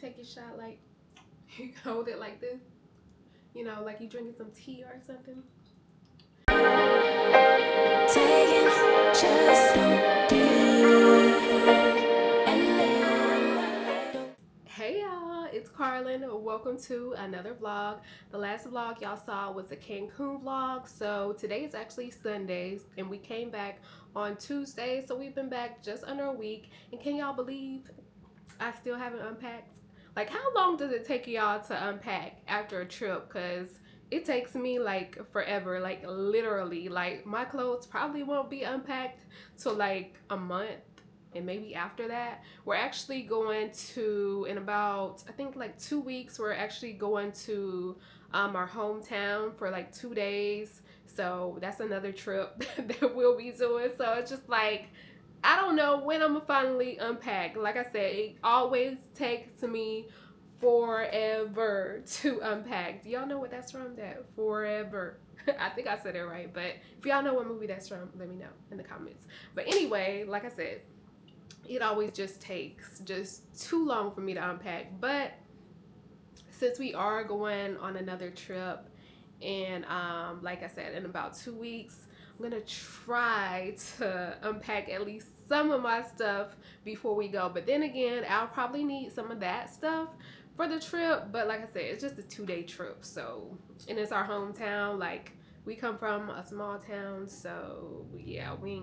take your shot like you hold it like this, you know, like you drinking some tea or something. Hey y'all, it's Carlyn. Welcome to another vlog. The last vlog y'all saw was the Cancun vlog. So today is actually Sundays and we came back on Tuesday. So we've been back just under a week. And can y'all believe I still haven't unpacked? Like, how long does it take y'all to unpack after a trip? Because it takes me like forever, like literally. Like, my clothes probably won't be unpacked till like a month. And maybe after that, we're actually going to, in about, I think like 2 weeks, we're actually going to our hometown for like 2 days. So that's another trip that we'll be doing. So it's just like, I don't know when I'm gonna finally unpack. Like I said, it always takes me forever to unpack. Do y'all know what that's from? That forever. I think I said it right, but if y'all know what movie that's from, let me know in the comments. But anyway, like I said, it always just takes just too long for me to unpack. But since we are going on another trip, and like I said, in about 2 weeks, I'm gonna try to unpack at least some of my stuff before we go. But then again, I'll probably need some of that stuff for the trip. But like I said, it's just a 2-day trip, so, and it's our hometown. Like, we come from a small town, so yeah, we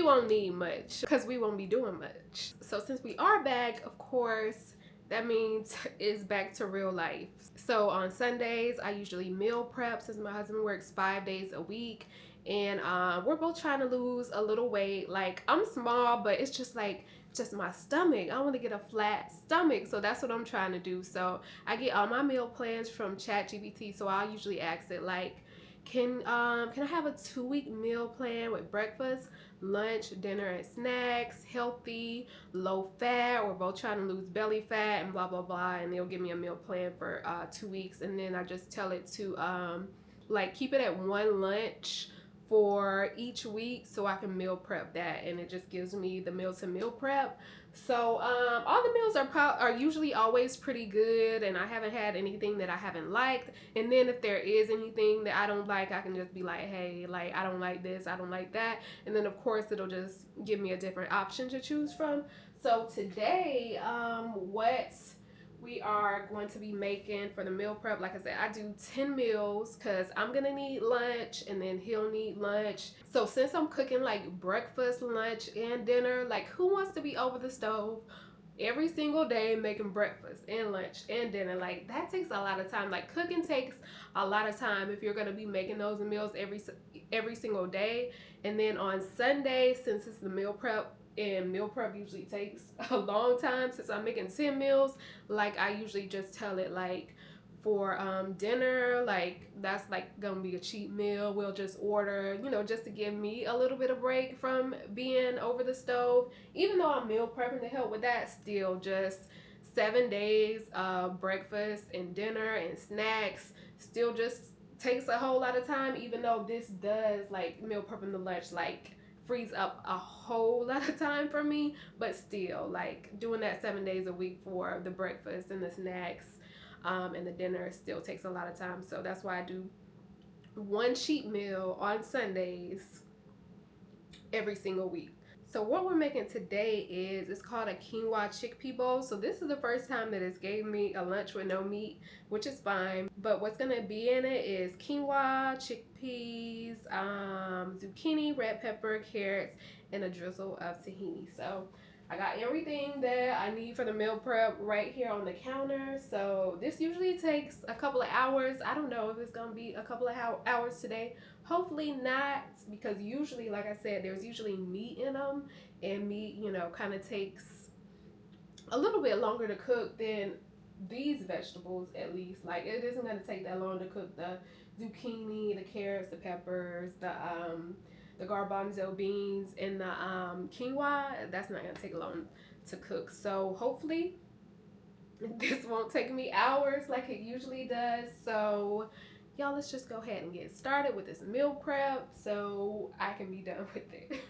won't need much because we won't be doing much. So since we are back, of course, that means it's back to real life. So on Sundays, I usually meal prep since my husband works 5 days a week. And we're both trying to lose a little weight. Like, I'm small, but it's just like, just my stomach. I want to get a flat stomach. So that's what I'm trying to do. So I get all my meal plans from ChatGPT. So I'll usually ask it like, can I have a 2-week meal plan with breakfast, lunch, dinner, and snacks, healthy, low fat? We're both trying to lose belly fat and blah blah blah, and they'll give me a meal plan for 2 weeks, and then I just tell it to like keep it at one lunch for each week so I can meal prep that, and it just gives me the meal to meal prep. So all the meals are usually always pretty good, and I haven't had anything that I haven't liked. And then if there is anything that I don't like, I can just be like, hey, like, I don't like this, I don't like that. And then of course it'll just give me a different option to choose from. So today, what we are going to be making for the meal prep, like I said, I do 10 meals because I'm gonna need lunch and then he'll need lunch. So since I'm cooking like breakfast, lunch, and dinner, like, who wants to be over the stove every single day making breakfast and lunch and dinner? Like, that takes a lot of time. Like, cooking takes a lot of time if you're gonna be making those meals every single day. And then on Sunday, since it's the meal prep, and meal prep usually takes a long time, since I'm making 10 meals, like, I usually just tell it like, for dinner, like, that's like gonna be a cheap meal. We'll just order, you know, just to give me a little bit of break from being over the stove. Even though I'm meal prepping to help with that, still just 7 days of breakfast and dinner and snacks still just takes a whole lot of time. Even though this does, like, meal prepping the lunch, like, frees up a whole lot of time for me, but still, like, doing that 7 days a week for the breakfast and the snacks and the dinner still takes a lot of time. So that's why I do one cheat meal on Sundays every single week. So what we're making today is, it's called a quinoa chickpea bowl. So this is the first time that it's gave me a lunch with no meat, which is fine. But what's gonna be in it is quinoa, chickpeas, zucchini, red pepper, carrots, and a drizzle of tahini. So I got everything that I need for the meal prep right here on the counter. So this usually takes a couple of hours. I don't know if it's gonna be a couple of hours today. Hopefully not, because usually, like I said, there's usually meat in them, and meat, you know, kind of takes a little bit longer to cook than these vegetables, at least. Like, it isn't going to take that long to cook the zucchini, the carrots, the peppers, the garbanzo beans, and the quinoa. That's not going to take long to cook. So hopefully this won't take me hours like it usually does. So y'all, let's just go ahead and get started with this meal prep so I can be done with it.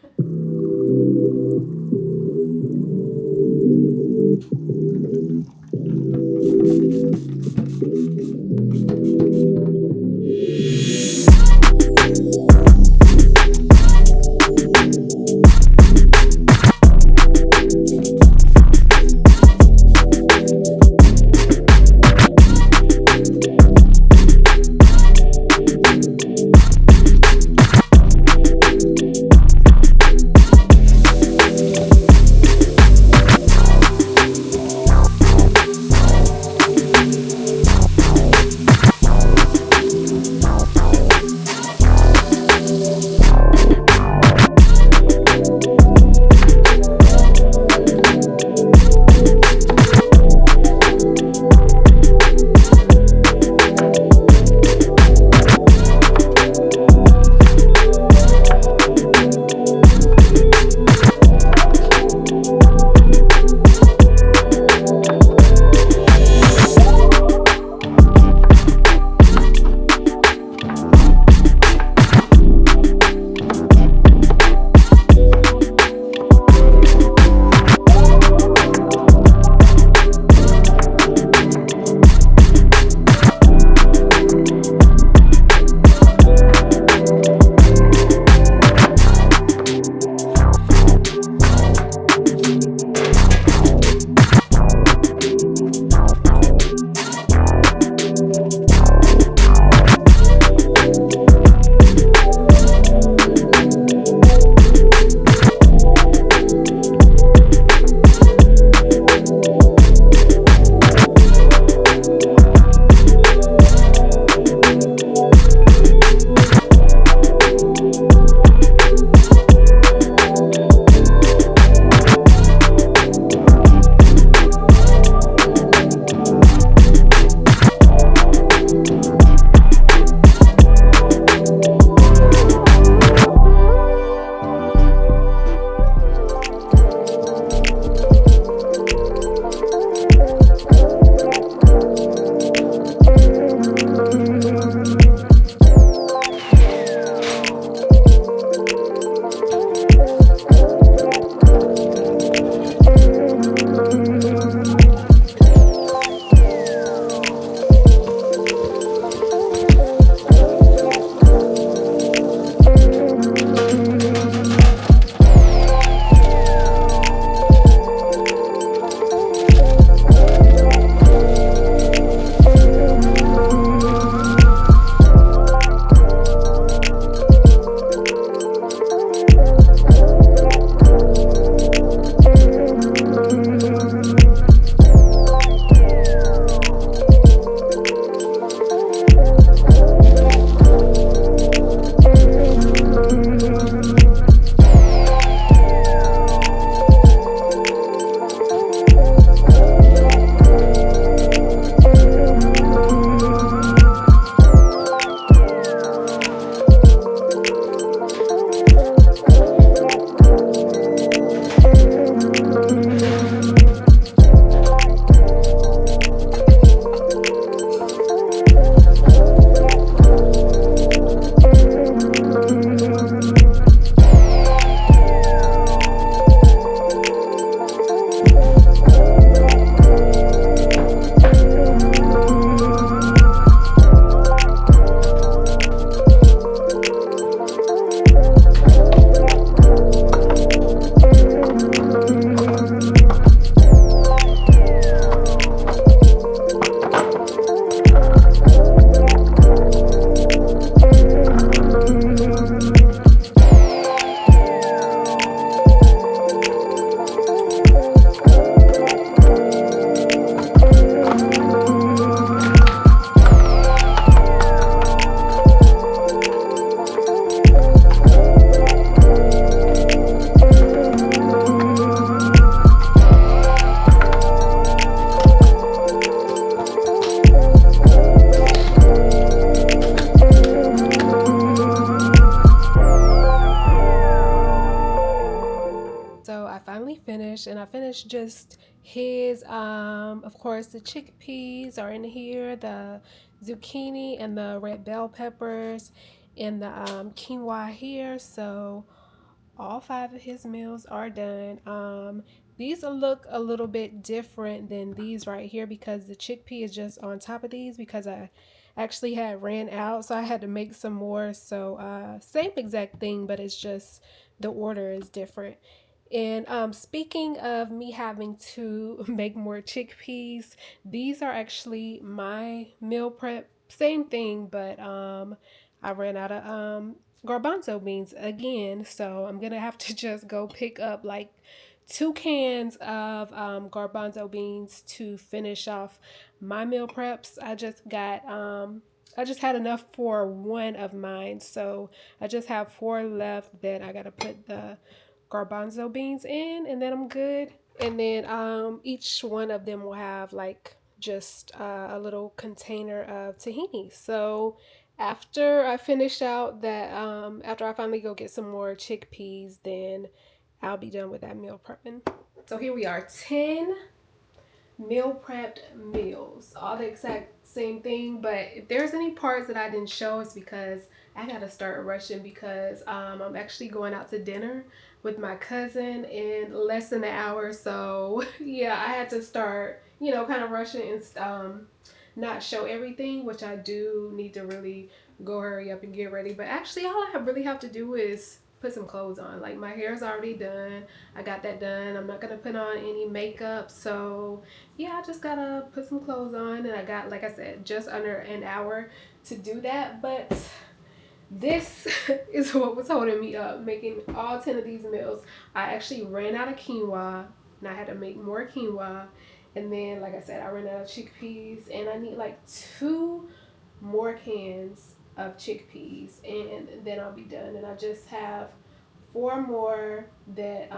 finished just his. Of course, the chickpeas are in here, the zucchini and the red bell peppers, and the quinoa here. So all five of his meals are done. These look a little bit different than these right here because the chickpea is just on top of these because I actually had ran out, so I had to make some more. So same exact thing, but it's just the order is different. And speaking of me having to make more chickpeas, these are actually my meal prep. Same thing, but I ran out of garbanzo beans again, so I'm gonna have to just go pick up like 2 cans of garbanzo beans to finish off my meal preps. I just had enough for one of mine, so I just have 4 left that I gotta put the garbanzo beans in, and then I'm good. And then each one of them will have like just a little container of tahini. So after I finish out that, after I finally go get some more chickpeas, then I'll be done with that meal prepping. So here we are, 10 meal prepped meals, all the exact same thing. But if there's any parts that I didn't show, it's because I gotta start rushing because I'm actually going out to dinner with my cousin in less than an hour. So yeah, I had to start, kind of rushing and not show everything, which I do need to really go hurry up and get ready. But actually, all I really have to do is put some clothes on. Like my hair's already done. I got that done. I'm not gonna put on any makeup. So yeah, I just gotta put some clothes on, and I got, like I said, just under an hour to do that. But this is what was holding me up, making all 10 of these meals. I actually ran out of quinoa, and I had to make more quinoa. And then, like I said, I ran out of chickpeas, and I need like 2 more cans of chickpeas, and then I'll be done. And I just have 4 more that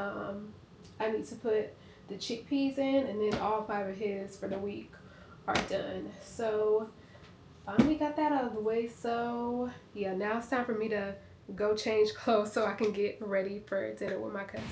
I need to put the chickpeas in, and then all 5 of his for the week are done. So finally got that out of the way. So yeah, now it's time for me to go change clothes so I can get ready for dinner with my cousin.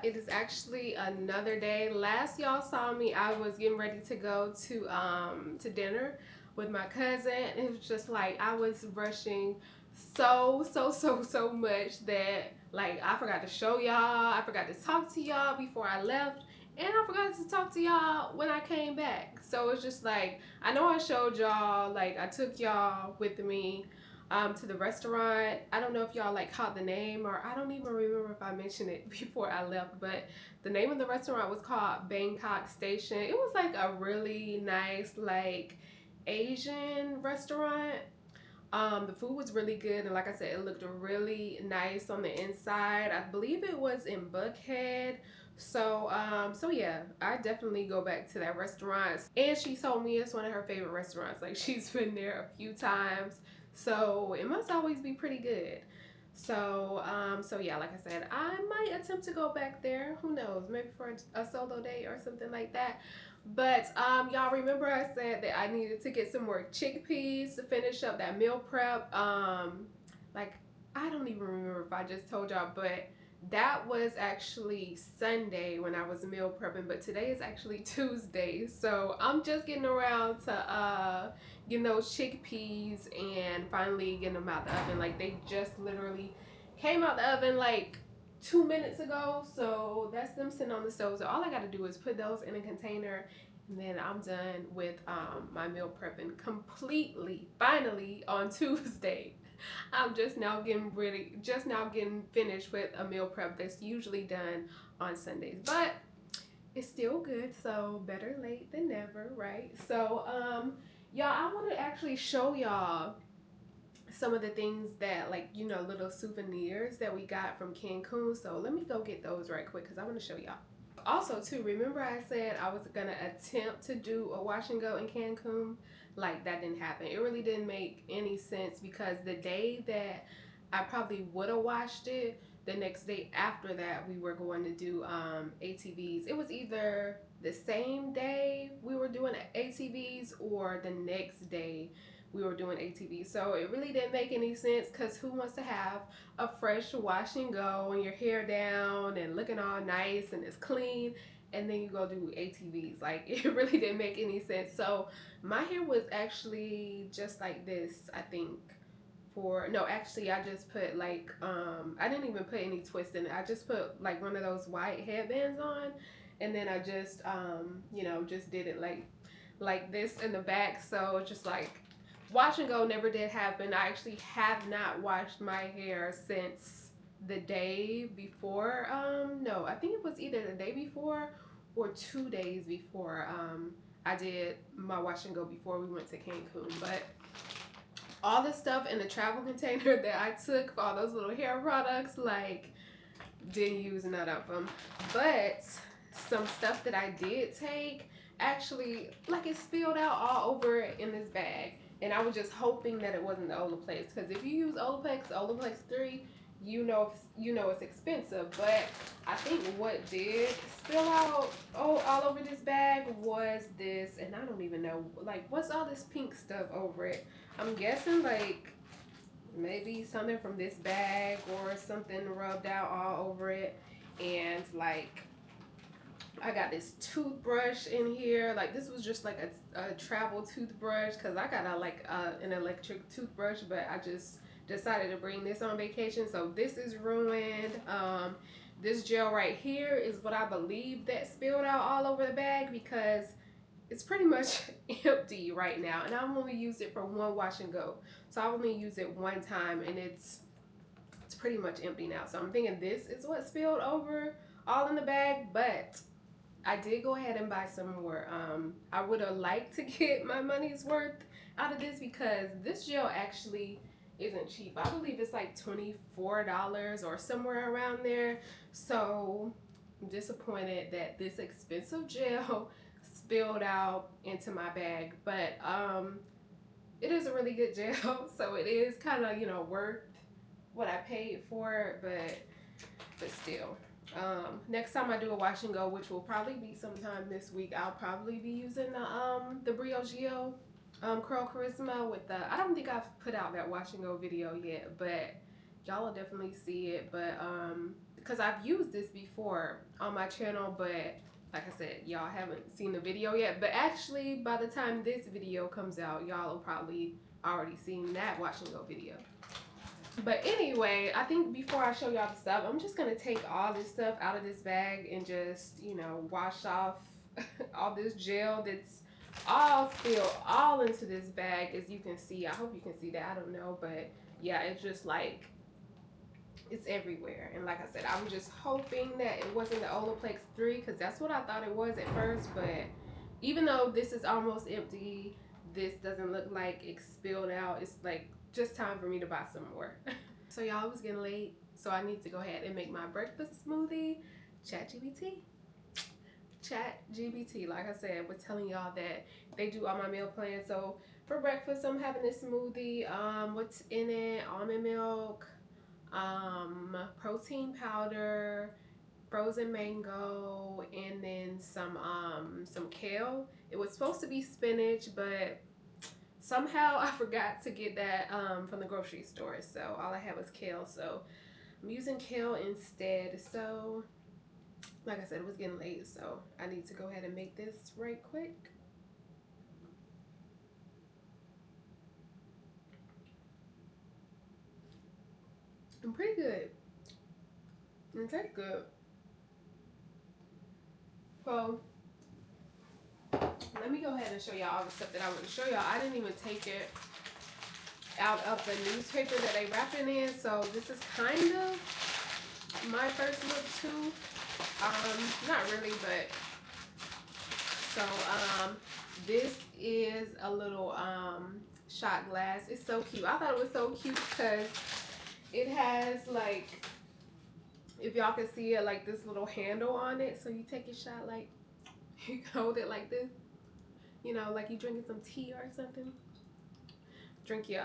It is actually another day. Last y'all saw me, I was getting ready to go to dinner with my cousin. It was just like I was rushing so much that like I forgot to show y'all, I forgot to talk to y'all before I left, and I forgot to talk to y'all when I came back. So it's just like, I know I showed y'all, like I took y'all with me to the restaurant. I don't know if y'all like caught the name, or I don't even remember if I mentioned it before I left, but the name of the restaurant was called Bangkok Station. It was like a really nice like Asian restaurant. The food was really good, and like I said, it looked really nice on the inside. I believe it was in Buckhead. So yeah, I definitely go back to that restaurant. And she told me it's one of her favorite restaurants. Like she's been there a few times, so it must always be pretty good. So yeah, like I said, I might attempt to go back there. Who knows? Maybe for a solo day or something like that. But y'all remember I said that I needed to get some more chickpeas to finish up that meal prep. Like I don't even remember if I just told y'all, but That was actually Sunday when I was meal prepping, but today is actually Tuesday. So I'm just getting around to getting those chickpeas and finally getting them out the oven. Like they just literally came out the oven like 2 minutes ago. So that's them sitting on the stove. So all I gotta do is put those in a container and then I'm done with my meal prepping completely, finally on Tuesday. I'm just now getting finished with a meal prep that's usually done on Sundays, but it's still good, so better late than never, right? So, y'all, I want to actually show y'all some of the things that, like, little souvenirs that we got from Cancun. So let me go get those right quick because I want to show y'all. Also, too, remember I said I was gonna attempt to do a wash and go in Cancun? Like that didn't happen. It really didn't make any sense because the day that I probably would have washed it, the next day after that we were going to do ATVs. It was either the same day we were doing ATVs or the next day we were doing ATVs. So it really didn't make any sense because who wants to have a fresh wash and go and your hair down and looking all nice and it's clean and then you go do ATVs? Like it really didn't make any sense. So my hair was actually just like this, I think. For no, actually I just put like I didn't even put any twist in it. I just put like one of those white headbands on and then I just just did it like this in the back. So just like wash and go never did happen. I actually have not washed my hair since the day before. No, I think it was either the day before or 2 days before I did my wash and go before we went to Cancun. But all the stuff in the travel container that I took for all those little hair products, like didn't use none of them. But some stuff that I did take actually, like, it spilled out all over it in this bag. And I was just hoping that it wasn't the Olaplex, because if you use Olaplex 3, it's expensive. But I think what did spill out all over this bag was this, and I don't even know, like, what's all this pink stuff over it? I'm guessing like maybe something from this bag or something rubbed out all over it. And like I got this toothbrush in here. Like this was just like a travel toothbrush because I got an electric toothbrush, but I just decided to bring this on vacation. So this is ruined. This gel right here is what I believe that spilled out all over the bag because it's pretty much empty right now, and I've only used it for one wash and go. So I only use it one time and it's pretty much empty now. So I'm thinking this is what spilled over all in the bag, but I did go ahead and buy some more. I would have liked to get my money's worth out of this because this gel actually isn't cheap. I believe it's like $24 or somewhere around there. So I'm disappointed that this expensive gel spilled out into my bag, but it is a really good gel, so it is kind of worth what I paid for it, but still. Next time I do a wash and go, which will probably be sometime this week, I'll probably be using the Briogeo Curl Charisma with the, I don't think I've put out that wash and go video yet, but y'all will definitely see it. But because I've used this before on my channel, but like I said, y'all haven't seen the video yet. But actually, by the time this video comes out, y'all will probably already seen that wash and go video. But anyway, I think before I show y'all the stuff, I'm just gonna take all this stuff out of this bag and just, wash off all this gel that's all spilled all into this bag. As you can see, I hope you can see that, I don't know, but yeah, it's just like it's everywhere. And like I said, I was just hoping that it wasn't the Olaplex 3 because that's what I thought it was at first. But even though this is almost empty, this doesn't look like it's spilled out. It's like just time for me to buy some more. So y'all, it was getting late, so I need to go ahead and make my breakfast smoothie. ChatGPT, like I said, was telling y'all that they do all my meal plans. So for breakfast, I'm having this smoothie. What's in it? Almond milk, protein powder, frozen mango, and then some kale. It was supposed to be spinach, but somehow I forgot to get that from the grocery store. So all I had was kale. So I'm using kale instead. So, like I said, it was getting late, so I need to go ahead and make this right quick. I'm pretty good. It tastes good. Well, let me go ahead and show y'all all the stuff that I want to show y'all. I didn't even take it out of the newspaper that they wrapped it in, so this is kind of my first look too. Not really, but so this is a little shot glass. It's so cute. I thought it was so cute because it has like, if y'all can see it, like this little handle on it. So you take your shot like, you hold it like this, you know, like you drinking some tea or something. Drink your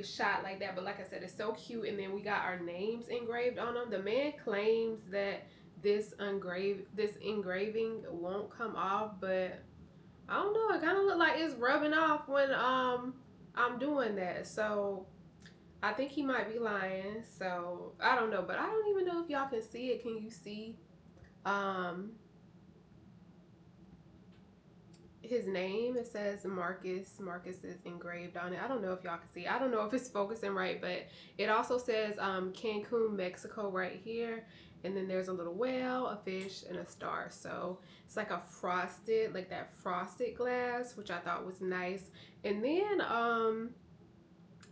shot like that. But like I said, it's so cute. And then we got our names engraved on them. The man claims that this engraving won't come off, but I don't know. It kind of look like it's rubbing off when I'm doing that. So I think he might be lying. So I don't know, but I don't even know if y'all can see it. Can you see his name? It says Marcus. Marcus is engraved on it. I don't know if y'all can see. I don't know if it's focusing right, but it also says Cancun, Mexico right here. And then there's a little whale, a fish, and a star. So it's like a frosted, like that frosted glass, which I thought was nice. And then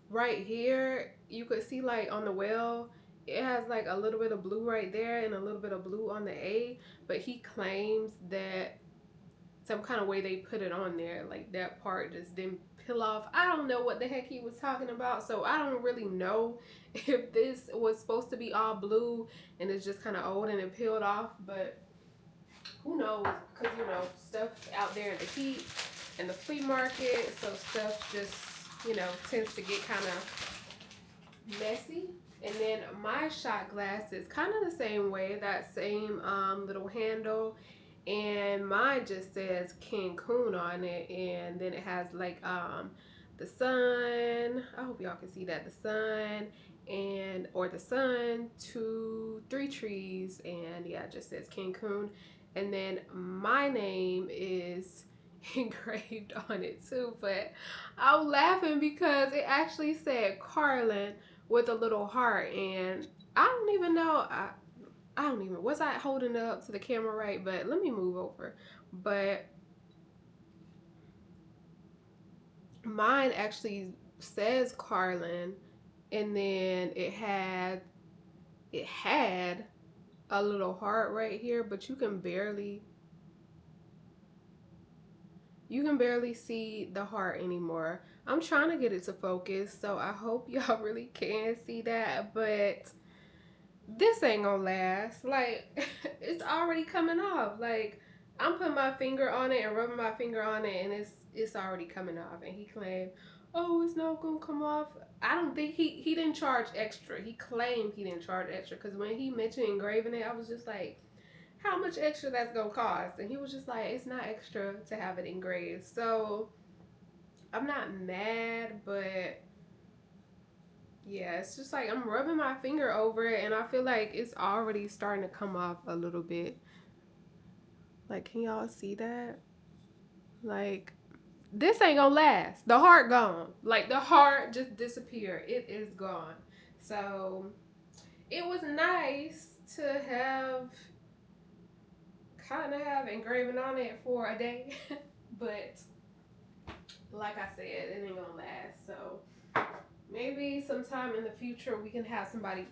right here, you could see like on the whale, it has like a little bit of blue right there and a little bit of blue on the A. But he claims that some kind of way they put it on there, like that part just didn't peel off. I don't know what the heck he was talking about, so I don't really know if this was supposed to be all blue and it's just kind of old and it peeled off, but who knows, because you know, stuff out there in the heat and the flea market, so stuff just, you know, tends to get kind of messy. And then my shot glass is kind of the same way, that same little handle, and mine just says Cancun on it, and then it has like the sun. I hope y'all can see that, the sun, and or the sun, three trees, and yeah, it just says Cancun. And then my name is engraved on it too, but I'm laughing because it actually said Carlyn with a little heart, and I don't even know, I don't even, was I holding it up to the camera right? But let me move over. But mine actually says Carlyn, and then it had a little heart right here, but you can barely see the heart anymore. I'm trying to get it to focus, so I hope y'all really can see that, but this ain't gonna last. Like, it's already coming off. Like, I'm putting my finger on it and rubbing my finger on it, and it's already coming off. And he claimed, oh, it's not gonna come off. I don't think he didn't charge extra. He claimed he didn't charge extra, because when he mentioned engraving it, I was just like, how much extra that's gonna cost? And he was just like, it's not extra to have it engraved. So I'm not mad, but yeah, it's just like I'm rubbing my finger over it, and I feel like it's already starting to come off a little bit. Like, can y'all see that? Like, this ain't gonna last. The heart gone. Like, the heart just disappeared. It is gone. So it was nice to have engraving on it for a day, but like I said, it ain't gonna last. So maybe sometime in the future we can have somebody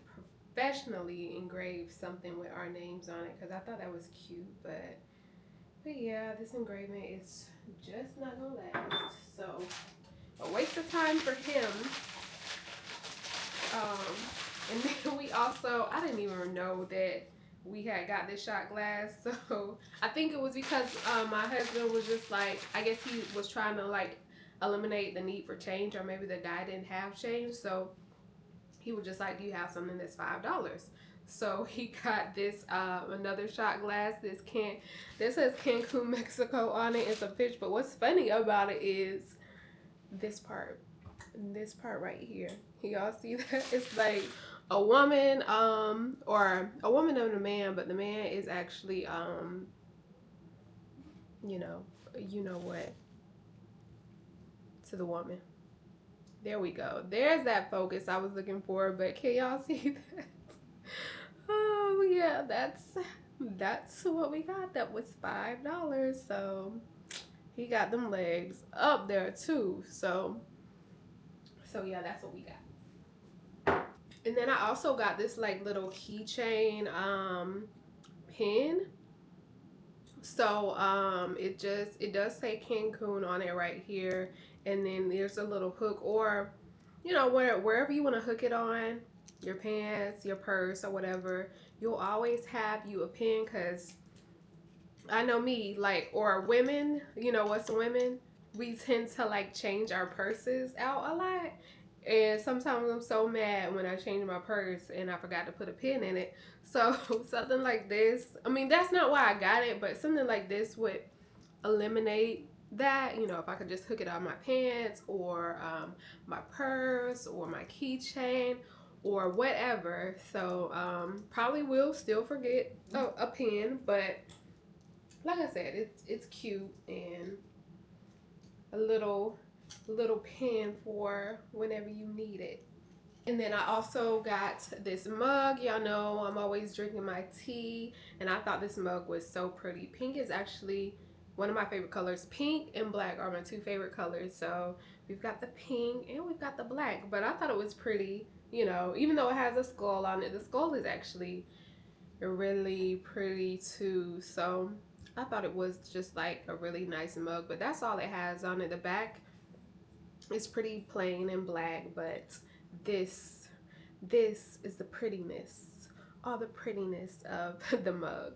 professionally engrave something with our names on it, because I thought that was cute. But yeah, this engraving is just not gonna last. So a waste of time for him. And then we also, I didn't even know that we had got this shot glass. So I think it was because my husband was just like, I guess he was trying to like eliminate the need for change, or maybe the guy didn't have change. So he was just like, do you have something that's $5? So he got this another shot glass. This says Cancun, Mexico on it. It's a fish. But what's funny about it is this part right here. Y'all see that? It's like a woman, or a woman and a man, but the man is actually, you know, you know what, to the woman. There we go. There's that focus I was looking for, but can y'all see that? Oh yeah, that's what we got. That was $5. So he got them legs up there too. So yeah, that's what we got. And then I also got this like little keychain pin. So it does say Cancun on it right here, and then there's a little hook, or wherever you want to hook it on, your pants, your purse, or whatever. You'll always have you a pin, because I know me, like, or women, us women, we tend to like change our purses out a lot. And sometimes I'm so mad when I change my purse and I forgot to put a pin in it. So something like this, I mean, that's not why I got it, but something like this would eliminate that. If I could just hook it on my pants, or my purse, or my keychain, or whatever. So probably will still forget a pin, but like I said, it's cute, and a little pen for whenever you need it. And then I also got this mug. Y'all know I'm always drinking my tea, and I thought this mug was so pretty. Pink is actually one of my favorite colors. Pink and black are my two favorite colors. So we've got the pink and we've got the black, but I thought it was pretty. Even though it has a skull on it, the skull is actually really pretty too. So I thought it was just like a really nice mug, but that's all it has on it. The back is pretty plain and black, but this this is the prettiness, all the prettiness of the mug.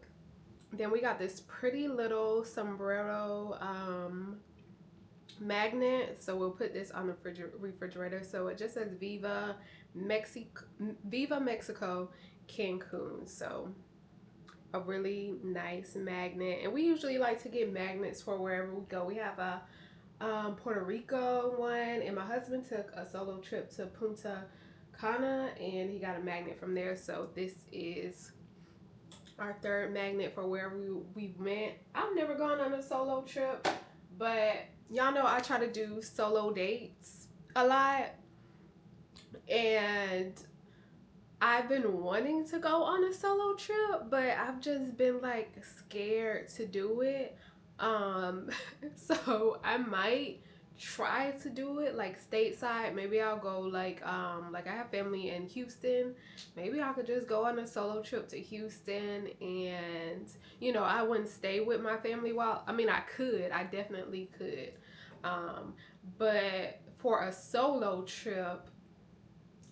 Then we got this pretty little sombrero magnet. So we'll put this on the refrigerator. So it just says Viva Mexico, Cancun. So a really nice magnet, and we usually like to get magnets for wherever we go. We have a Puerto Rico one, and my husband took a solo trip to Punta Cana, and he got a magnet from there. So this is our third magnet for wherever we went. I've never gone on a solo trip, but y'all know I try to do solo dates a lot, and I've been wanting to go on a solo trip, but I've just been like scared to do it. Um, so I might try to do it like stateside. Maybe I'll go like I have family in Houston. Maybe I could just go on a solo trip to Houston, and I wouldn't stay with my family while I mean I definitely could. Um, but for a solo trip,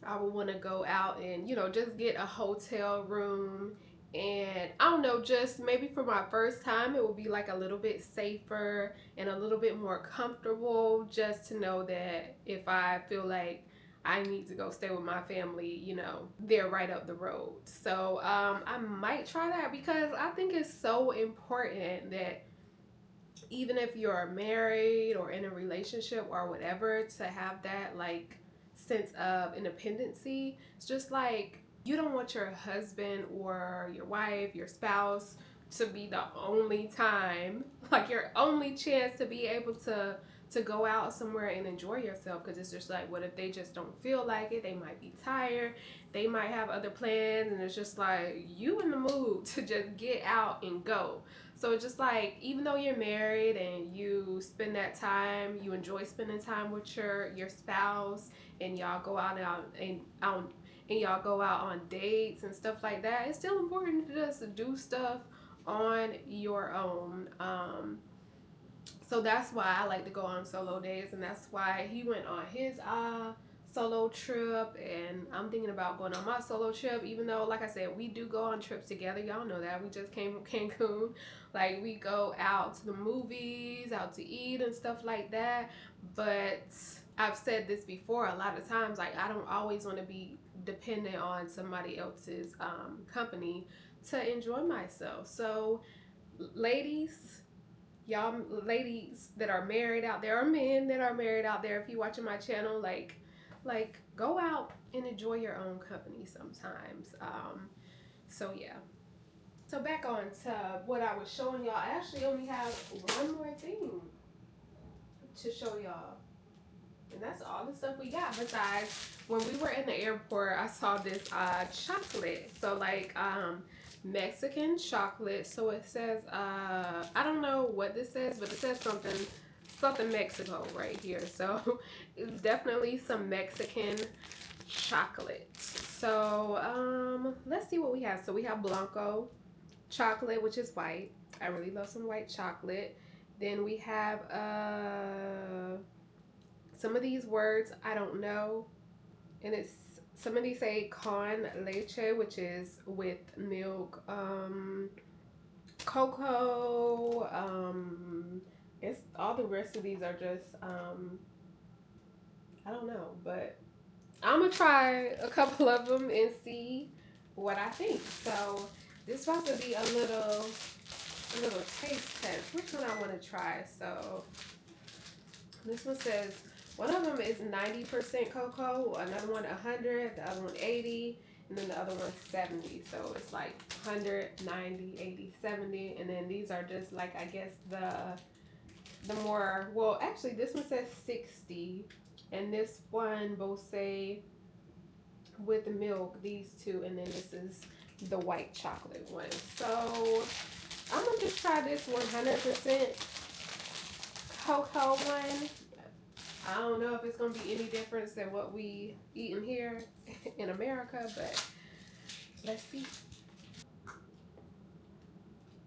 I would want to go out and, just get a hotel room. And I don't know, just maybe for my first time, it would be like a little bit safer and a little bit more comfortable, just to know that if I feel like I need to go stay with my family, they're right up the road. So I might try that, because I think it's so important that even if you're married or in a relationship or whatever, to have that like sense of independency. It's just like you don't want your husband or your wife, your spouse, to be the only time, like your only chance to be able to go out somewhere and enjoy yourself, because it's just like, what if they just don't feel like it? They might be tired, they might have other plans, and it's just like you in the mood to just get out and go. So it's just like, even though you're married and you spend that time, you enjoy spending time with your spouse, and y'all go out and y'all go out on dates and stuff like that, it's still important to just do stuff on your own. So that's why I like to go on solo days, and that's why he went on his solo trip, and I'm thinking about going on my solo trip, even though, like I said, we do go on trips together. Y'all know that. We just came from Cancun. Like, we go out to the movies, out to eat and stuff like that. But I've said this before a lot of times, like, I don't always want to be dependent on somebody else's company to enjoy myself. So ladies, y'all ladies that are married out there, or men that are married out there, if you're watching my channel, like, Like, go out and enjoy your own company sometimes. So yeah. So back on to what I was showing y'all. I actually only have one more thing to show y'all. And that's all the stuff we got. Besides, when we were in the airport, I saw this chocolate. So like Mexican chocolate. So it says I don't know what this says, but it says something Mexico right here. So it's definitely some Mexican chocolate. So let's see what we have. So we have Blanco chocolate, which is white. I really love some white chocolate. Then we have some of these words I don't know, and it's some of these say con leche, which is with milk, cocoa. It's all the rest of these are just I don't know, but I'm gonna try a couple of them and see what I think. So this about to be a little taste test. Which one I want to try? So this one says one of them is 90% cocoa, another one 100, the other one 80, and then the other one 70. So it's like 100, 90, 80, 70, and then these are just like I guess the more, well actually this one says 60, and this one both say with milk, these two, and then this is the white chocolate one. So I'm gonna just try this 100% cocoa one. I don't know if it's gonna be any difference than what we eating here in America, but let's see.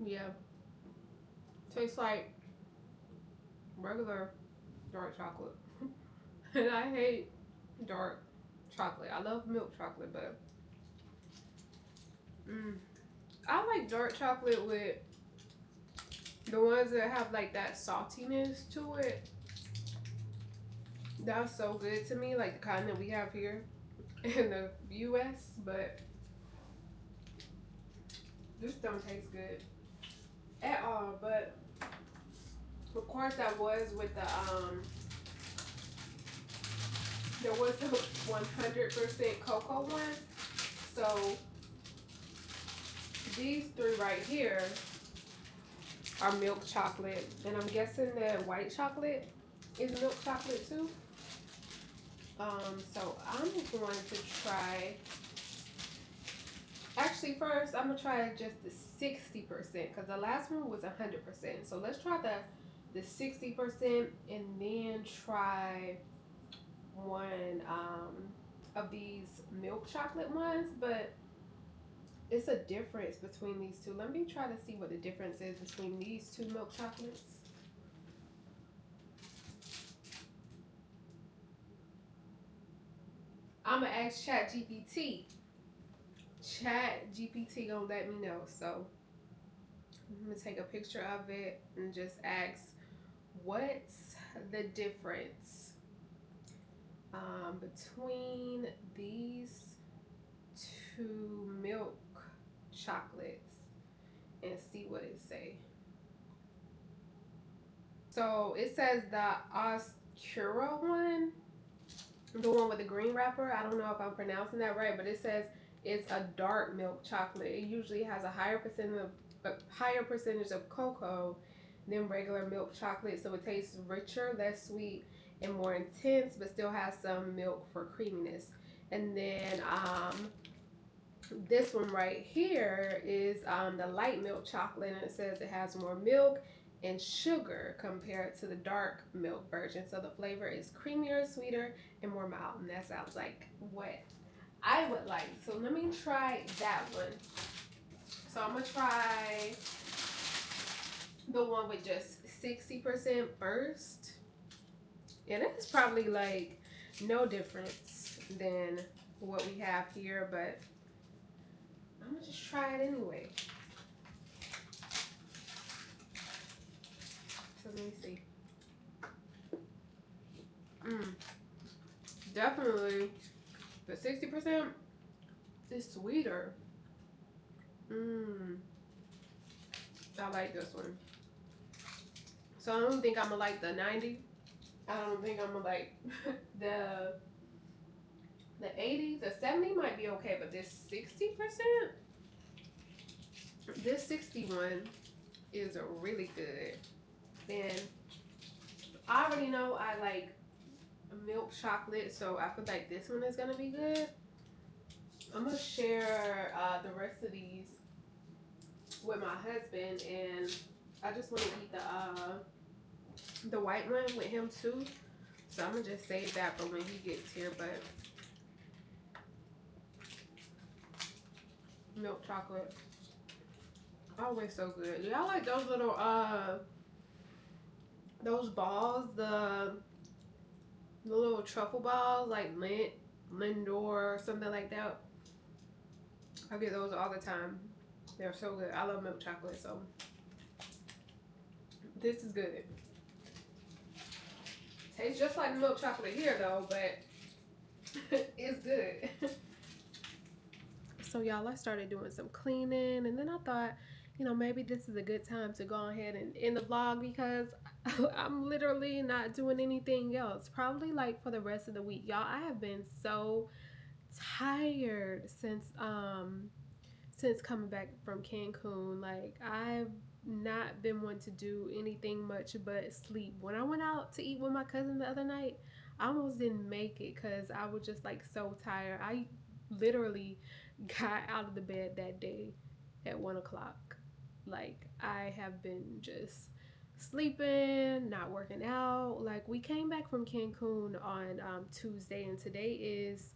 Yeah, tastes like regular dark chocolate, and I hate dark chocolate. I love milk chocolate, but I like dark chocolate with the ones that have like that saltiness to it. That's so good to me, like the kind that we have here in the U.S. But this don't taste good at all. But of course, that was with the there was the 100% cocoa one. So these three right here are milk chocolate, and I'm guessing that white chocolate is milk chocolate too. So I'm going to try. Actually, first I'm gonna try just the 60% because the last one was 100%. So let's try the 60% and then try one of these milk chocolate ones. But it's a difference between these two. Let me try to see what the difference is between these two milk chocolates. I'm gonna ask Chat GPT. Chat GPT gonna let me know. So I'm gonna take a picture of it and just ask what's the difference between these two milk chocolates and see what it say. So it says the Oscura one, the one with the green wrapper. I don't know if I'm pronouncing that right, but it says it's a dark milk chocolate. It usually has a higher percentage of cocoa than regular milk chocolate, so it tastes richer, less sweet, and more intense, but still has some milk for creaminess. And then this one right here is the light milk chocolate, and it says it has more milk and sugar compared to the dark milk version. So the flavor is creamier, sweeter, and more mild. And that sounds like what I would like. So let me try that one. So I'm gonna try the one with just 60% first. And it's probably like no difference than what we have here, but I'm gonna just try it anyway. So let me see. Definitely the 60% is sweeter. I like this one. So I don't think I'm gonna like the 90. I don't think I'm gonna like the The 80, the 70 might be okay, but this 60%, this 61 is really good. And I already know I like milk chocolate, so I feel like this one is gonna be good. I'm gonna share the rest of these with my husband, and I just want to eat the white one with him too. So I'm gonna just save that for when he gets here. But milk chocolate, always so good. Y'all like those little those balls, the little truffle balls, like Lindor or something like that. I get those all the time. They're so good. I love milk chocolate, so this is good. Tastes just like milk chocolate here though, but it's good. So y'all, I started doing some cleaning, and then I thought, maybe this is a good time to go ahead and end the vlog because I'm literally not doing anything else. Probably like for the rest of the week. Y'all, I have been so tired since coming back from Cancun. Like I've not been one to do anything much but sleep. When I went out to eat with my cousin the other night, I almost didn't make it because I was just like so tired. I literally got out of the bed that day at 1 o'clock. Like I have been just sleeping, not working out. Like we came back from Cancun on Tuesday, and today is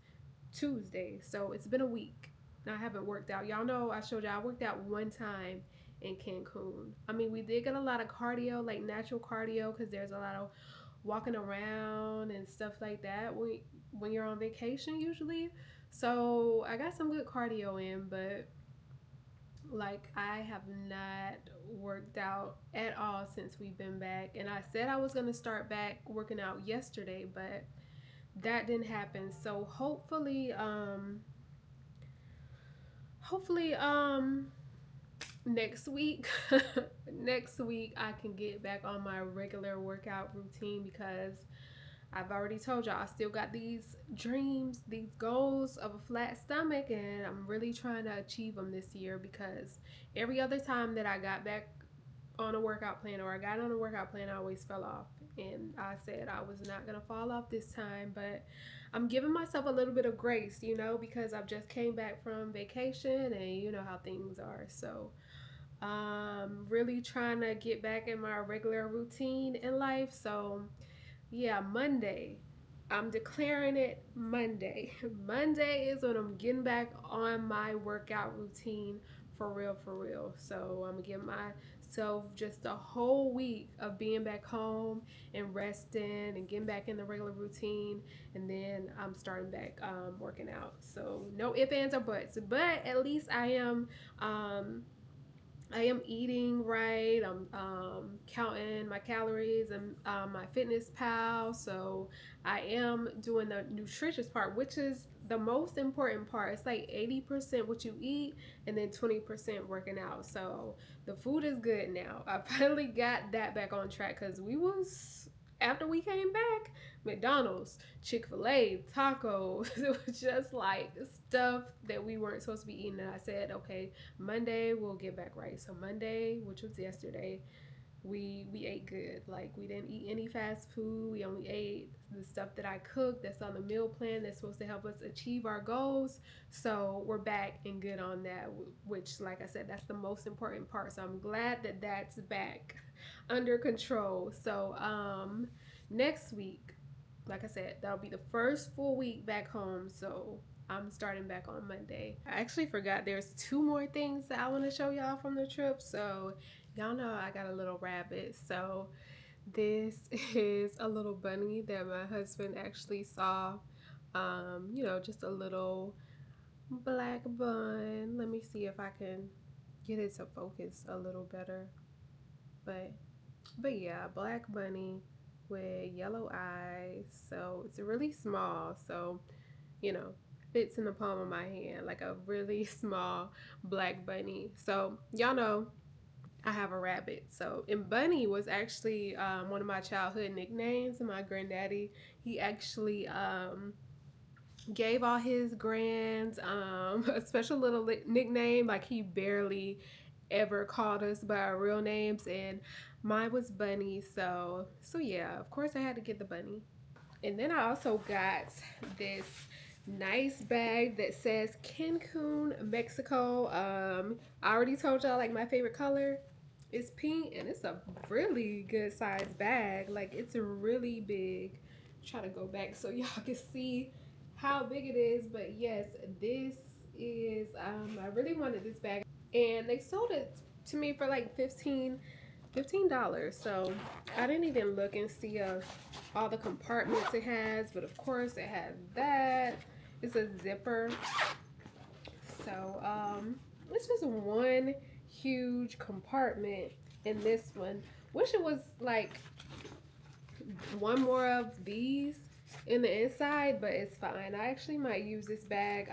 Tuesday, so it's been a week. I haven't worked out. Y'all know I showed y'all I worked out one time in Cancun. I mean, we did get a lot of cardio, like natural cardio, because there's a lot of walking around and stuff like that when you're on vacation usually. So I got some good cardio in, but like I have not worked out at all since we've been back. And I said I was gonna start back working out yesterday, but that didn't happen. So hopefully next week next week I can get back on my regular workout routine because I've already told y'all I still got these dreams, these goals of a flat stomach, and I'm really trying to achieve them this year because every other time that I got back on a workout plan or I got on a workout plan, I always fell off. And I said I was not going to fall off this time, but I'm giving myself a little bit of grace, because I've just came back from vacation and you know how things are. So, really trying to get back in my regular routine in life. So, yeah, Monday. I'm declaring it Monday. Monday is when I'm getting back on my workout routine for real, for real. So I'm gonna give myself just a whole week of being back home and resting and getting back in the regular routine, and then I'm starting back working out. So no ifs, ands, or buts. But at least I am eating right. I'm counting my calories and my fitness pal. So I am doing the nutritious part, which is the most important part. It's like 80% what you eat and then 20% working out. So the food is good now. I finally got that back on track because we was after we came back, McDonald's, Chick-fil-A, tacos. It was just like stuff that we weren't supposed to be eating. And I said, okay, Monday we'll get back right. So Monday, which was yesterday, we ate good. Like we didn't eat any fast food. We only ate the stuff that I cooked that's on the meal plan that's supposed to help us achieve our goals. So we're back and good on that, which like I said, that's the most important part. So I'm glad that that's back under control. So next week, like I said, that'll be the first full week back home. So I'm starting back on Monday. I actually forgot there's two more things that I want to show y'all from the trip. So y'all know I got a little rabbit. So this is a little bunny that my husband actually saw. Just a little black bun. Let me see if I can get it to focus a little better. But yeah, black bunny with yellow eyes. So it's really small. So, you know, fits in the palm of my hand like a really small black bunny. So y'all know I have a rabbit. So and Bunny was actually one of my childhood nicknames. And my granddaddy, he actually gave all his grands a special little nickname. Like he barely ever called us by our real names, and mine was Bunny. So yeah, of course I had to get the bunny. And then I also got this nice bag that says Cancun, Mexico. I already told y'all like my favorite color is pink, and it's a really good size bag. Like it's really big. Try to go back so y'all can see how big it is. But yes, this is I really wanted this bag, and they sold it to me for like $15. So I didn't even look and see all the compartments it has, but of course it has that. It's a zipper. So it's just one huge compartment in this one. Wish it was like one more of these in the inside, but it's fine. I actually might use this bag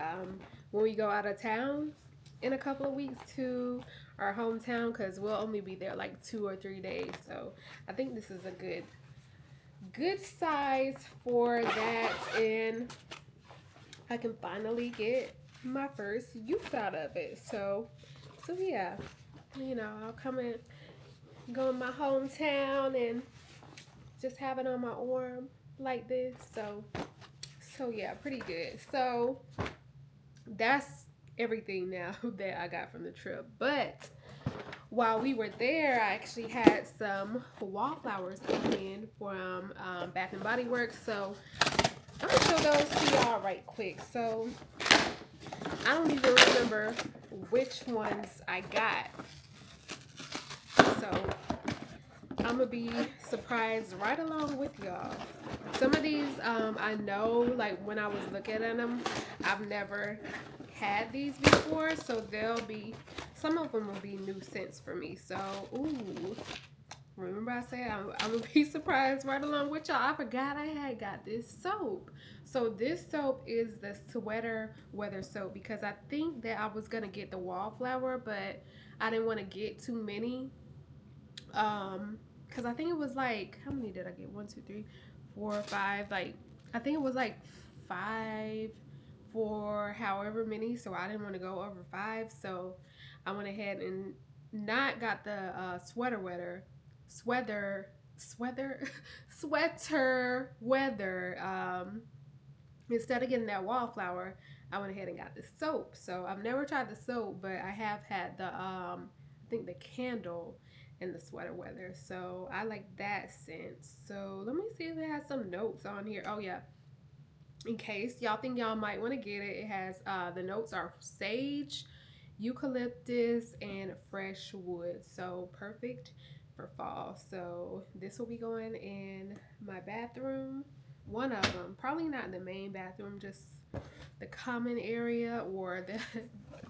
when we go out of town in a couple of weeks to our hometown, because we'll only be there like 2 or 3 days. So I think this is a good size for that, and I can finally get my first use out of it. So yeah, I'll come and go in my hometown and just have it on my arm like this. So yeah, pretty good. So that's everything now that I got from the trip. But while we were there, I actually had some wallflowers come in from Bath and Body Works. So I'm gonna show those to y'all right quick. So I don't even remember which ones I got. So I'm gonna be surprised right along with y'all. Some of these I know, like when I was looking at them, I've never had these before, so some of them will be new scents for me. So ooh, remember I said I'm gonna be surprised right along with y'all. I forgot I had got this soap. So this soap is the sweater weather soap, because I think that I was gonna get the wallflower, but I didn't want to get too many. Because I think it was like, how many did I get? 1, 2, 3, 4, 5. Like I think it was like 5 for however many. So I didn't want to go over 5. So I went ahead and not got the sweater sweater sweater weather. Instead of getting that wallflower, I went ahead and got the soap. So I've never tried the soap, but I have had the I think the candle and the sweater weather. So I like that scent. So let me see if it has some notes on here. Oh yeah. In case y'all think y'all might want to get it, it has the notes are sage, eucalyptus, and fresh wood. So perfect for fall. So this will be going in my bathroom. One of them, probably not the main bathroom, just the common area or the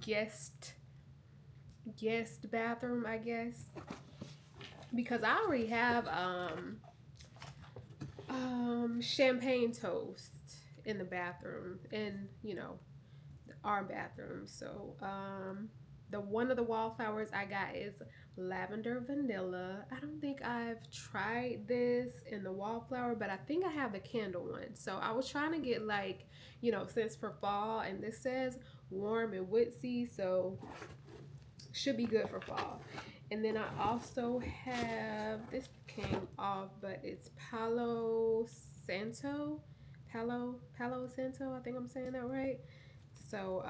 guest guest bathroom, I guess. Because I already have champagne toast in the bathroom, in our bathroom. So the one of the wallflowers I got is lavender vanilla. I don't think I've tried this in the wallflower, but I think I have the candle one. So I was trying to get like, since for fall, and this says warm and woodsy, so should be good for fall. And then I also have, this came off, but it's Santo. Palo Santo, I think I'm saying that right. So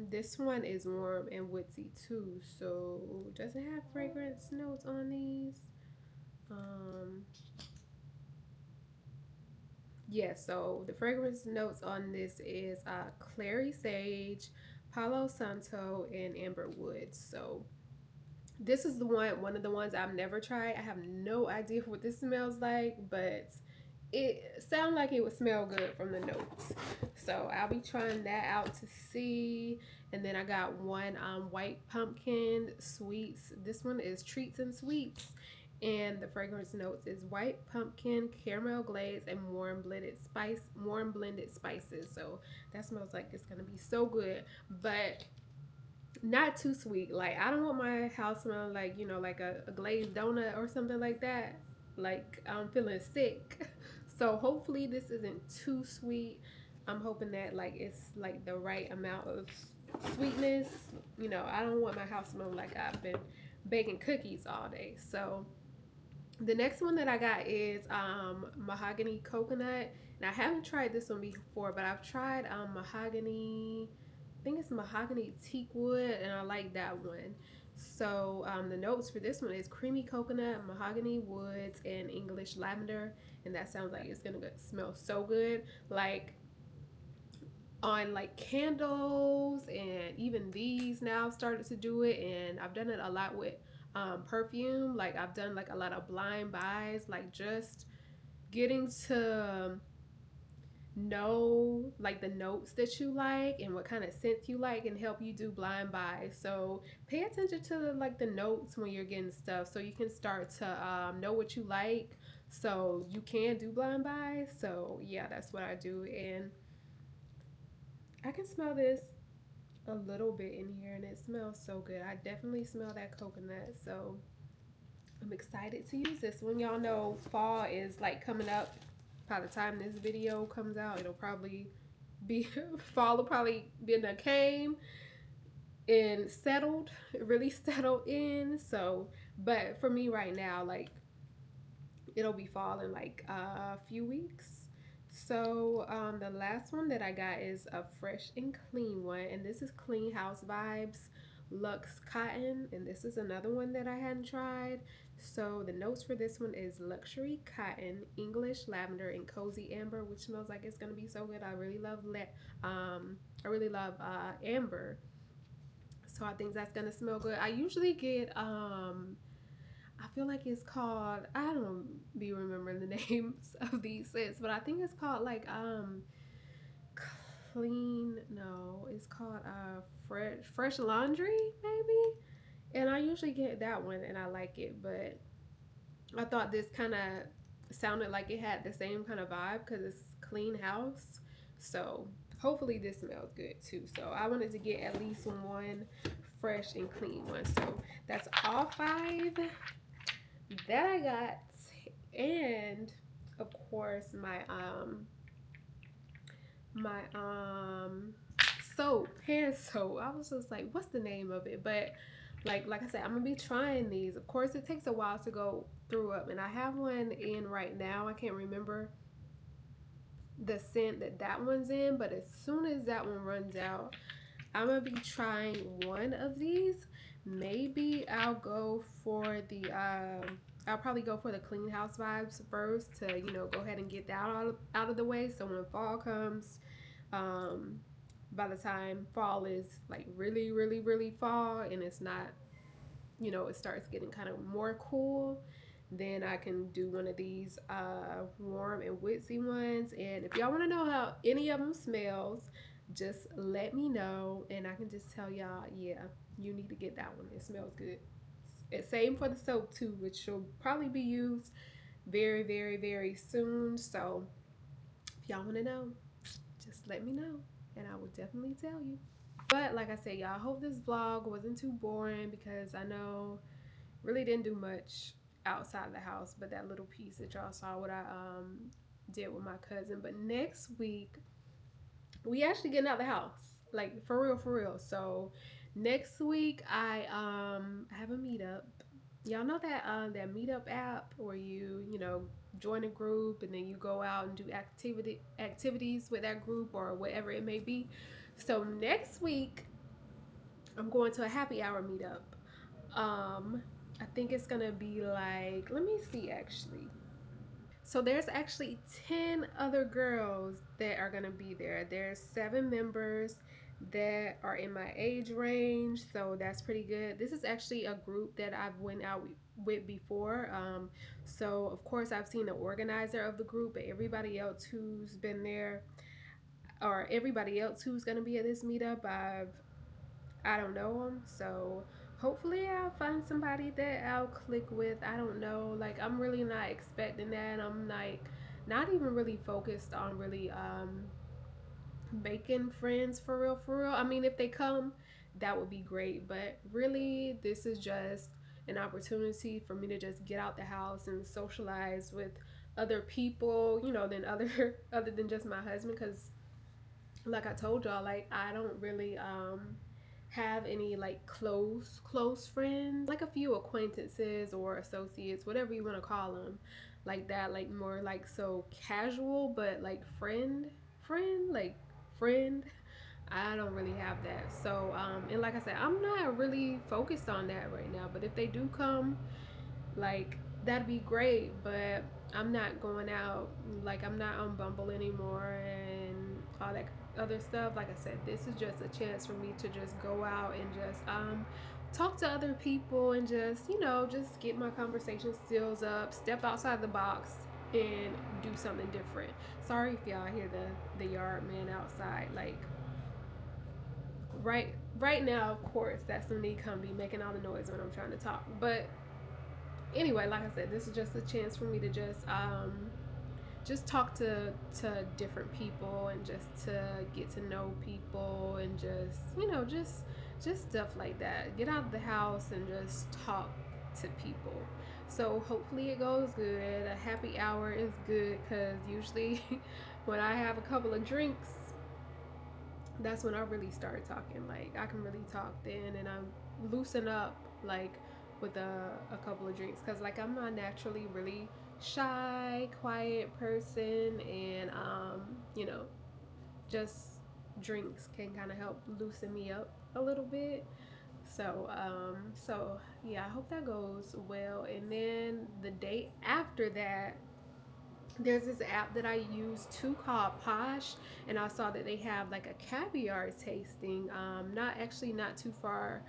this one is warm and woodsy too. So does it have fragrance notes on these? Um yeah, so the fragrance notes on this is clary sage, Palo Santo, and amber wood. So this is one of the ones I've never tried. I have no idea what this smells like, but it sounds like it would smell good from the notes. So I'll be trying that out to see. And then I got one white pumpkin sweets. This one is treats and sweets. And the fragrance notes is white pumpkin, caramel glaze, and warm blended spices. So that smells like it's gonna be so good. But not too sweet. Like I don't want my house smelling like, like a glazed donut or something like that. Like I'm feeling sick. So hopefully this isn't too sweet. I'm hoping that like it's like the right amount of sweetness. You know, I don't want my house smelling like I've been baking cookies all day. So the next one that I got is mahogany coconut, and I haven't tried this one before, but I've tried mahogany. I think it's mahogany teak wood, and I like that one. So the notes for this one is creamy coconut, mahogany woods, and English lavender, and that sounds like it's gonna smell so good. Like on like candles, and even these now I've started to do it, and I've done it a lot with perfume. Like I've done like a lot of blind buys, like just getting to know like the notes that you like and what kind of scents you like and help you do blind buys. So pay attention to like the notes when you're getting stuff so you can start to know what you like so you can do blind buys. So yeah, that's what I do, and I can smell this a little bit in here and it smells so good. I definitely smell that coconut. So I'm excited to use this one. Y'all know fall is like coming up. By the time this video comes out, it'll probably be fall will probably be in the came and settled, really settled in. So, but for me right now, like it'll be fall in like a few weeks. So the last one that I got is a fresh and clean one, and this is Clean House Vibes Luxe Cotton, and this is another one that I hadn't tried. So the notes for this one is luxury cotton, English lavender, and cozy amber, which smells like it's gonna be so good. I really love I really love amber, so I think that's gonna smell good. I usually get I feel like it's called, I don't be remembering the names of these scents, but I think it's called like clean, no, it's called fresh laundry maybe. And I usually get that one and I like it, but I thought this kind of sounded like it had the same kind of vibe because it's clean house. So hopefully this smells good too. So I wanted to get at least one fresh and clean one. So that's all five that I got, and of course my soap, hand soap. I was just like, what's the name of it? But like I said, I'm gonna be trying these. Of course, it takes a while to go through up, and I have one in right now. I can't remember the scent that that one's in, but as soon as that one runs out, I'm gonna be trying one of these. Maybe I'll go for the I'll probably go for the clean house vibes first to, you know, go ahead and get that out of the way. So when fall comes, um, by the time fall is like really, really, really fall and it's not, you know, it starts getting kind of more cool, then I can do one of these warm and woodsy ones. And if y'all want to know how any of them smells, just let me know and I can just tell y'all, yeah, you need to get that one. It smells good. Same for the soap too, which will probably be used very, very, very soon. So if y'all want to know, just let me know and I will definitely tell you. But like I said, y'all, I hope this vlog wasn't too boring because I know really didn't do much outside the house, but that little piece that y'all saw what I did with my cousin. But next week we actually getting out the house, like for real, for real. So next week I have a meetup. Y'all know that that meetup app where you know join a group and then you go out and do activities with that group or whatever it may be. So next week I'm going to a happy hour meetup. I think it's gonna be like, let me see actually. So there's actually 10 other girls that are gonna be there. There's 7 members that are in my age range, so that's pretty good. This is actually a group that I've went out with before. So of course I've seen the organizer of the group, but everybody else who's been there or everybody else who's gonna be at this meetup, I don't know them. So hopefully I'll find somebody that I'll click with. I don't know. Like I'm really not expecting that. I'm like not even really focused on really making friends for real, for real. I mean, if they come, that would be great. But really this is just an opportunity for me to just get out the house and socialize with other people, you know, than other other than just my husband, because like I told y'all, like I don't really have any like close friends, like a few acquaintances or associates, whatever you want to call them, like that, like more like so casual, but like friend, like friend. I don't really have that. So and like I said, I'm not really focused on that right now, but if they do come, like that'd be great, but I'm not going out, like I'm not on Bumble anymore and all that other stuff. Like I said, this is just a chance for me to just go out and just talk to other people and just, you know, just get my conversation skills up, step outside the box and do something different. Sorry if y'all hear the yard man outside, like right now, of course, that's when he come be making all the noise when I'm trying to talk. But anyway, like I said, this is just a chance for me to just talk to different people and just to get to know people and just, you know, just stuff like that. Get out of the house and just talk to people. So hopefully it goes good. A happy hour is good because usually when I have a couple of drinks, that's when I really start talking. Like I can really talk then, and I'm loosen up like with a couple of drinks because like I'm not naturally really shy, quiet person, and you know, just drinks can kind of help loosen me up a little bit. So yeah, I hope that goes well. And then the day after that, there's this app that I use too called Posh, and I saw that they have like a caviar tasting. Not actually not too far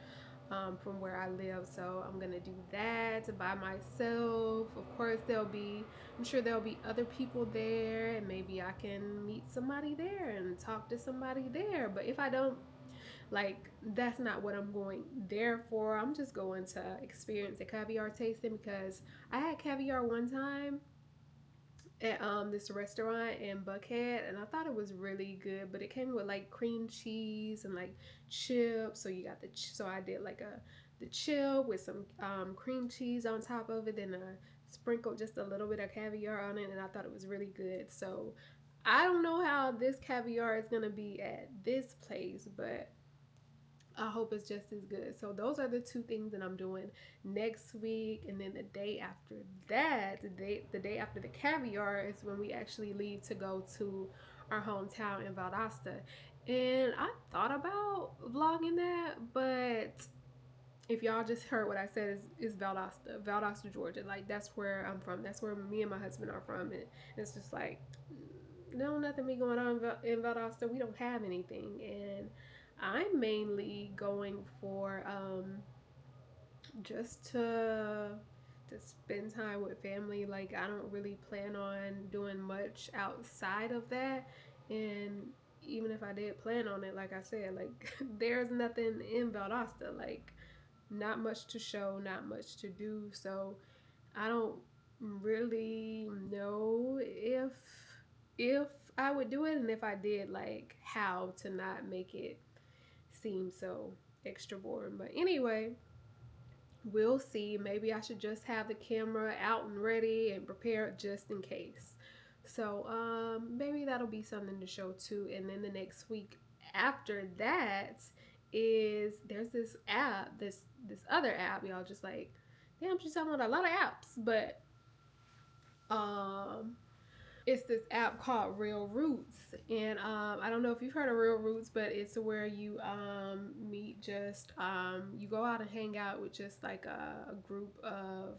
from where I live, so I'm gonna do that by myself. Of course, I'm sure there'll be other people there, and maybe I can meet somebody there and talk to somebody there. But if I don't, like, that's not what I'm going there for. I'm just going to experience the caviar tasting because I had caviar one time at this restaurant in Buckhead, and I thought it was really good. But it came with like cream cheese and like chips. So you got so I did like a the chip with some cream cheese on top of it, and sprinkled just a little bit of caviar on it, and I thought it was really good. So I don't know how this caviar is gonna be at this place, but I hope it's just as good. So those are the two things that I'm doing next week, and then the day after that, the day after the caviar is when we actually leave to go to our hometown in Valdosta. And I thought about vlogging that, but if y'all just heard what I said, is Valdosta, Georgia. Like that's where I'm from. That's where me and my husband are from. And it's just like no nothing be going on in Valdosta. We don't have anything, and I'm mainly going for just to spend time with family. Like I don't really plan on doing much outside of that, and even if I did plan on it, like I said, like there's nothing in Valdosta. Like not much to show, not much to do. So I don't really know if I would do it, and if I did, like how to not make it seem so extra boring. But anyway, we'll see. Maybe I should just have the camera out and ready and prepared just in case. So maybe that'll be something to show too. And then the next week after that is there's this app, this other app, y'all just like, damn, she's talking about a lot of apps, but um it's this app called Real Roots, and I don't know if you've heard of Real Roots, but it's where you meet just you go out and hang out with just like a group of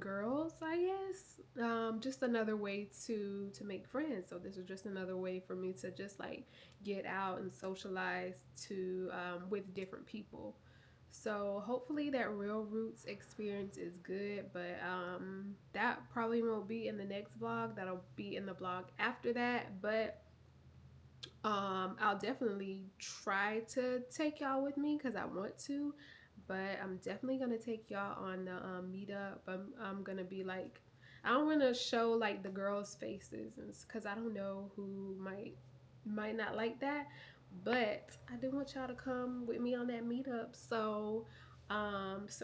girls, I guess. Just another way to make friends. So this is just another way for me to just like get out and socialize to with different people. So hopefully that Real Roots experience is good, but that probably won't be in the next vlog. That'll be in the vlog after that. But I'll definitely try to take y'all with me because I want to, but I'm definitely gonna take y'all on the meetup. I'm gonna be like, I don't want to show like the girls' faces, because I don't know who might not like that, but I do want y'all to come with me on that meetup. So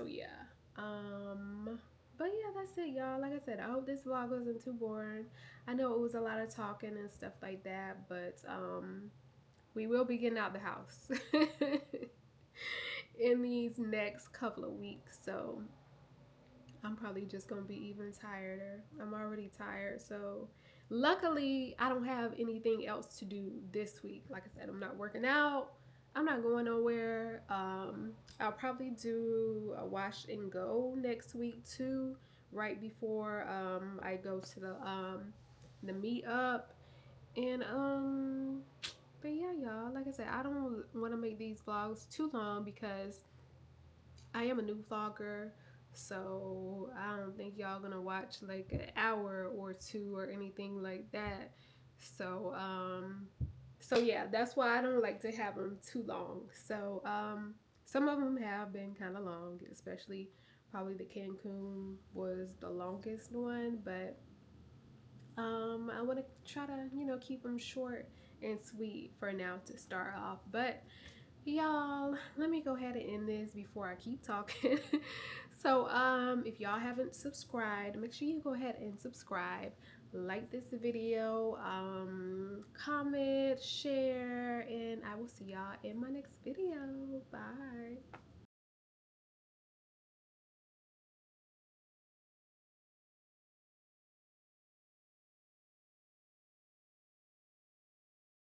yeah, um, But yeah, that's it, y'all. Like I said, I hope this vlog wasn't too boring. I know it was a lot of talking and stuff like that, but we will be getting out the house in these next couple of weeks. So I'm probably just gonna be even tireder. I'm already tired. So luckily I don't have anything else to do this week. Like I said, I'm not working out. I'm not going nowhere. I'll probably do a wash and go next week too, right before I go to the meetup. And but yeah, y'all, like I said, I don't want to make these vlogs too long because I am a new vlogger, so I don't think y'all gonna watch like an hour or two or anything like that. So so yeah, that's why I don't like to have them too long. So some of them have been kind of long, especially probably the Cancun was the longest one, but I want to try to keep them short and sweet for now to start off. But y'all, let me go ahead and end this before I keep talking. So if y'all haven't subscribed, make sure you go ahead and subscribe, like this video, comment, share, and I will see y'all in my next video. Bye.